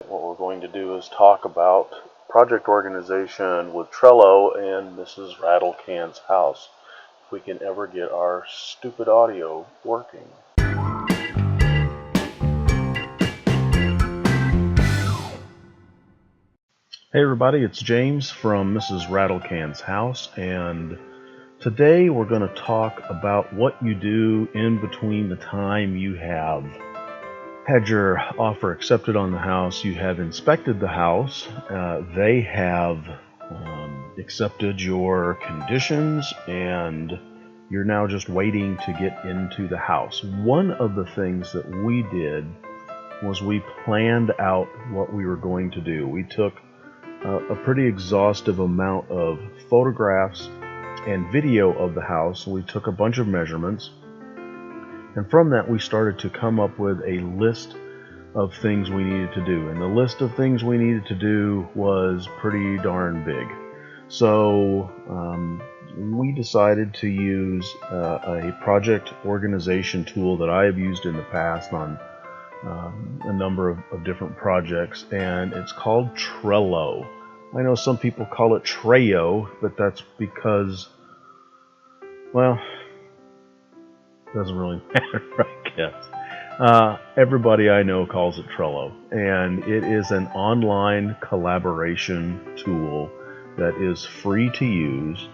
What we're going to do is talk about project organization with Trello and Mrs. RATTLECAN'S house. If we can ever get our stupid audio working. Hey everybody, it's James from Mrs. RATTLECAN'S house, and today we're going to talk about what you do in between the time you have had your offer accepted on the house, you have inspected the house, they have accepted your conditions, and you're now just waiting to get into the house. One of the things that we did was we planned out what we were going to do. We took a pretty exhaustive amount of photographs and video of the house. We took a bunch of measurements, and from that we started to come up with a list of things we needed to do. And the list of things we needed to do was pretty darn big. So we decided to use a project organization tool that I have used in the past on a number of different projects, and it's called Trello. I know some people call it Trello, but that's because, well, doesn't really matter, I guess. Everybody I know calls it Trello, and it is an online collaboration tool that is free to use.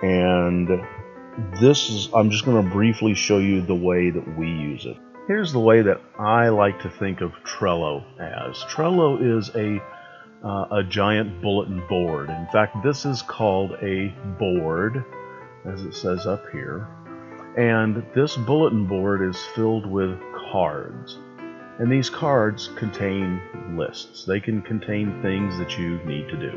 And I'm just going to briefly show you the way that we use it. Here's the way that I like to think of Trello as. Trello is a giant bulletin board. In fact, this is called a board, as it says up here. And this bulletin board is filled with cards. And these cards contain lists. They can contain things that you need to do.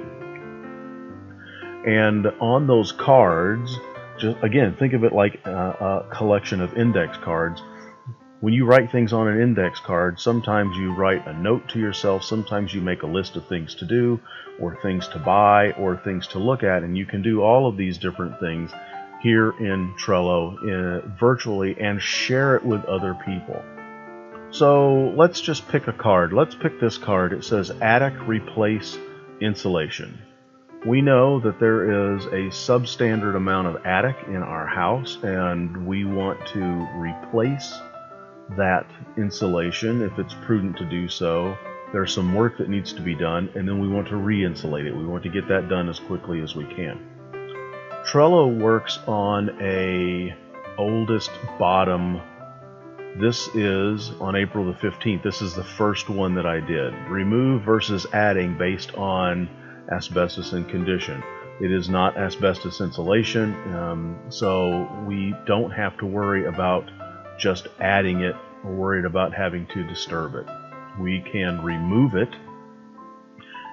And on those cards, just again, think of it like a collection of index cards. When you write things on an index card, sometimes you write a note to yourself, sometimes you make a list of things to do, or things to buy, or things to look at, and you can do all of these different things here in Trello virtually and share it with other people. So let's just pick a card. Let's pick this card. It says Attic Replace Insulation. We know that there is a substandard amount of attic in our house, and we want to replace that insulation if it's prudent to do so. There's some work that needs to be done, and then we want to re-insulate it. We want to get that done as quickly as we can. Trello works on a oldest bottom. This is on April the 15th. This is the first one that I did. Remove versus adding based on asbestos and condition. It is not asbestos insulation, so we don't have to worry about just adding it or worried about having to disturb it. We can remove it,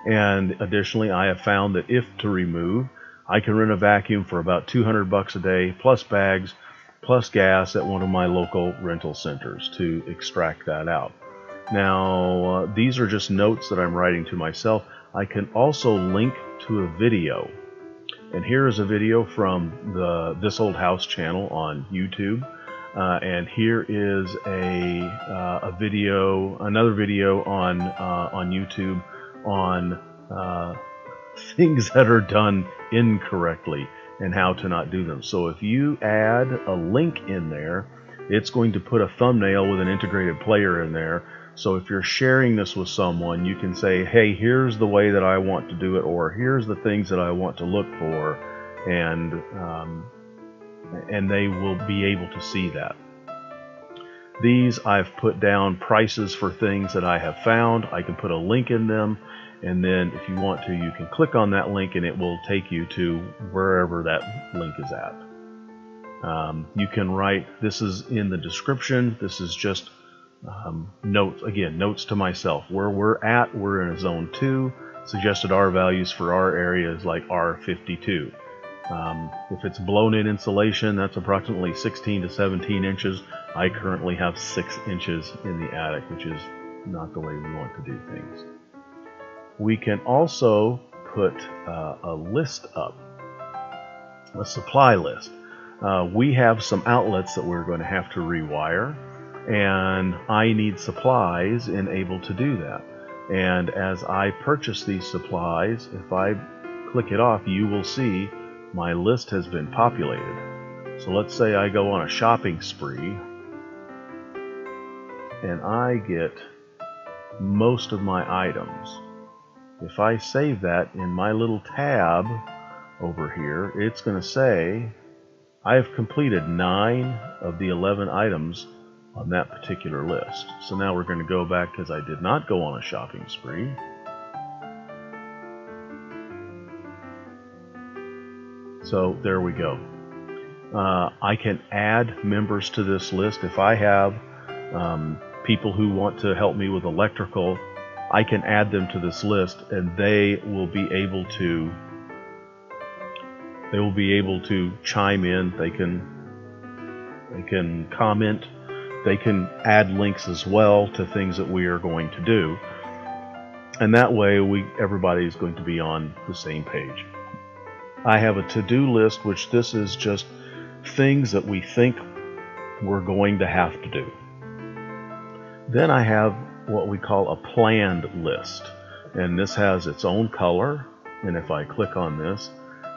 and additionally I have found that if to remove, I can rent a vacuum for about $200 a day, plus bags, plus gas at one of my local rental centers to extract that out. Now, these are just notes that I'm writing to myself. I can also link to a video. And here is a video from the This Old House channel on YouTube. And here is a video, another video on YouTube on things that are done incorrectly and how to not do them. So if you add a link in there, it's going to put a thumbnail with an integrated player in there. So if you're sharing this with someone, you can say, hey, here's the way that I want to do it, or here's the things that I want to look for, and they will be able to see that. These I've put down prices for things that I have found. I can put a link in them, and then if you want to, you can click on that link and it will take you to wherever that link is at. You can write, this is in the description, this is just notes, again, notes to myself. Where we're at, we're in a zone 2. Suggested R values for our area is like R52. If it's blown in insulation, that's approximately 16 to 17 inches. I currently have 6 inches in the attic, which is not the way we want to do things. We can also put a list up, a supply list. We have some outlets that we're going to have to rewire, and I need supplies and able to do that. And as I purchase these supplies, if I click it off, you will see my list has been populated. So let's say I go on a shopping spree and I get most of my items. If I save that in my little tab over here, it's going to say I have completed 9 of the 11 items on that particular list. So now we're going to go back, because I did not go on a shopping spree. So there we go. I can add members to this list. If I have people who want to help me with electrical, I can add them to this list, and they will be able to chime in. They can comment. They can add links as well to things that we are going to do, and that way everybody is going to be on the same page. I have a to-do list, which this is just things that we think we're going to have to do. Then I have what we call a planned list, and this has its own color, and if I click on this,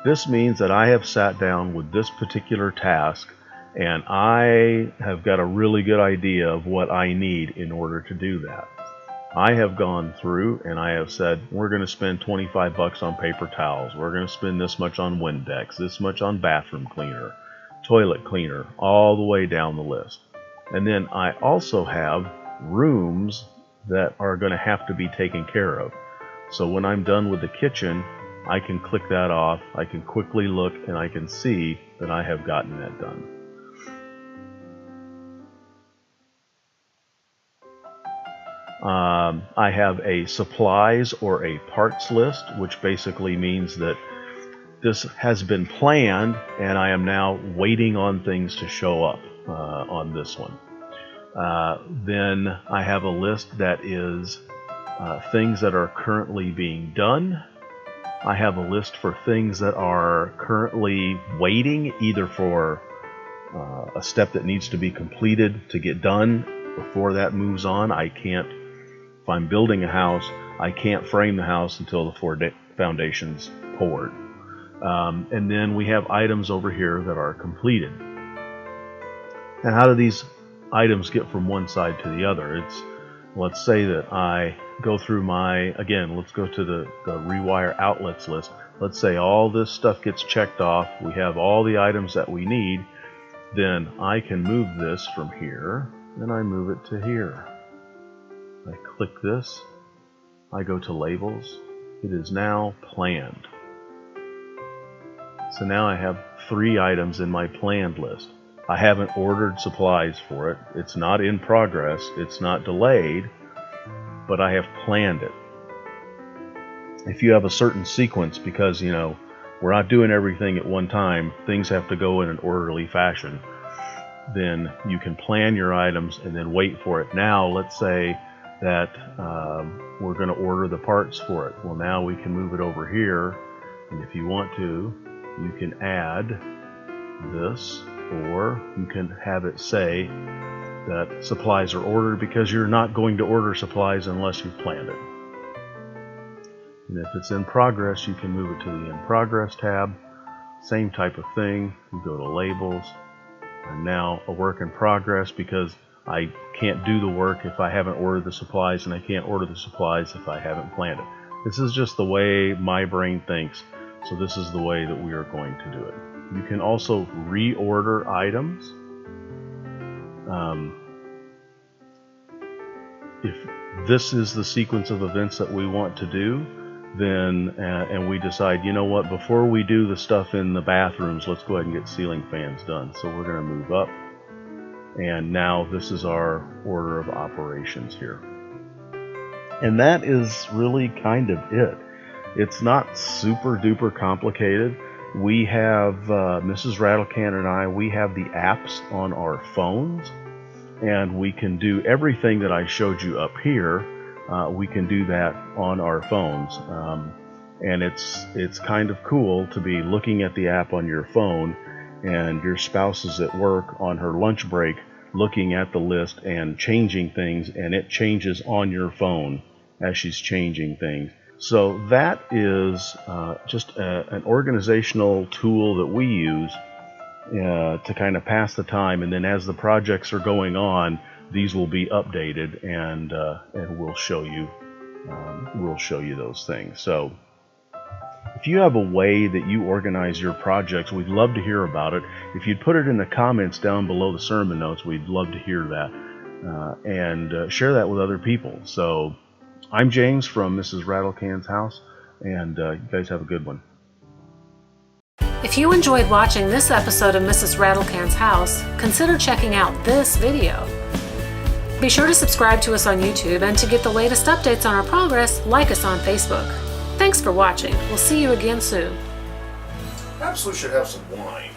this means that I have sat down with this particular task and I have got a really good idea of what I need in order to do that. I have gone through and I have said, we're going to spend 25 bucks on paper towels, we're going to spend this much on Windex, this much on bathroom cleaner, toilet cleaner, all the way down the list. And then I also have rooms that are going to have to be taken care of. So when I'm done with the kitchen, I can click that off, I can quickly look, and I can see that I have gotten that done. I have a supplies or a parts list, which basically means that this has been planned and I am now waiting on things to show up on this one. Then I have a list that is things that are currently being done. I have a list for things that are currently waiting, either for a step that needs to be completed to get done before that moves on. If I'm building a house, I can't frame the house until the foundation's poured. And then we have items over here that are completed. And how do these items get from one side to the other? Let's say that I go through let's go to the rewire outlets list. Let's say all this stuff gets checked off. We have all the items that we need. Then I can move this from here, and I move it to here. I click this, I go to labels, it is now planned. So now I have 3 items in my planned list. I haven't ordered supplies for it, it's not in progress, it's not delayed, but I have planned it. If you have a certain sequence, because we're not doing everything at one time, things have to go in an orderly fashion, then you can plan your items and then wait for it. Now let's say that we're going to order the parts for it. Well, now we can move it over here, and if you want to, you can add this, or you can have it say that supplies are ordered, because you're not going to order supplies unless you've planned it. And if it's in progress, you can move it to the in progress tab. Same type of thing. You go to labels. I'm now a work in progress because I can't do the work if I haven't ordered the supplies, and I can't order the supplies if I haven't planned it. This is just the way my brain thinks, so this is the way that we are going to do it. You can also reorder items. If this is the sequence of events that we want to do, then and we decide, what, before we do the stuff in the bathrooms, let's go ahead and get ceiling fans done. So we're going to move up, and now this is our order of operations here. And that is really kind of it. It's not super duper complicated. We have Mrs. Rattlecan and I, we have the apps on our phones, and we can do everything that I showed you up here. We can do that on our phones, and it's kind of cool to be looking at the app on your phone, and your spouse is at work on her lunch break looking at the list and changing things, and it changes on your phone as she's changing things. So that is just an organizational tool that we use to kind of pass the time, and then as the projects are going on, these will be updated, and we'll show you those things. So if you have a way that you organize your projects, we'd love to hear about it. If you'd put it in the comments down below the sermon notes, we'd love to hear that, and share that with other people. So I'm James from Mrs. RATTLECAN'S house, and you guys have a good one. If you enjoyed watching this episode of Mrs. RATTLECAN'S house, consider checking out this video. Be sure to subscribe to us on YouTube, and to get the latest updates on our progress, like us on Facebook. Thanks for watching. We'll see you again soon. Absolutely should have some wine.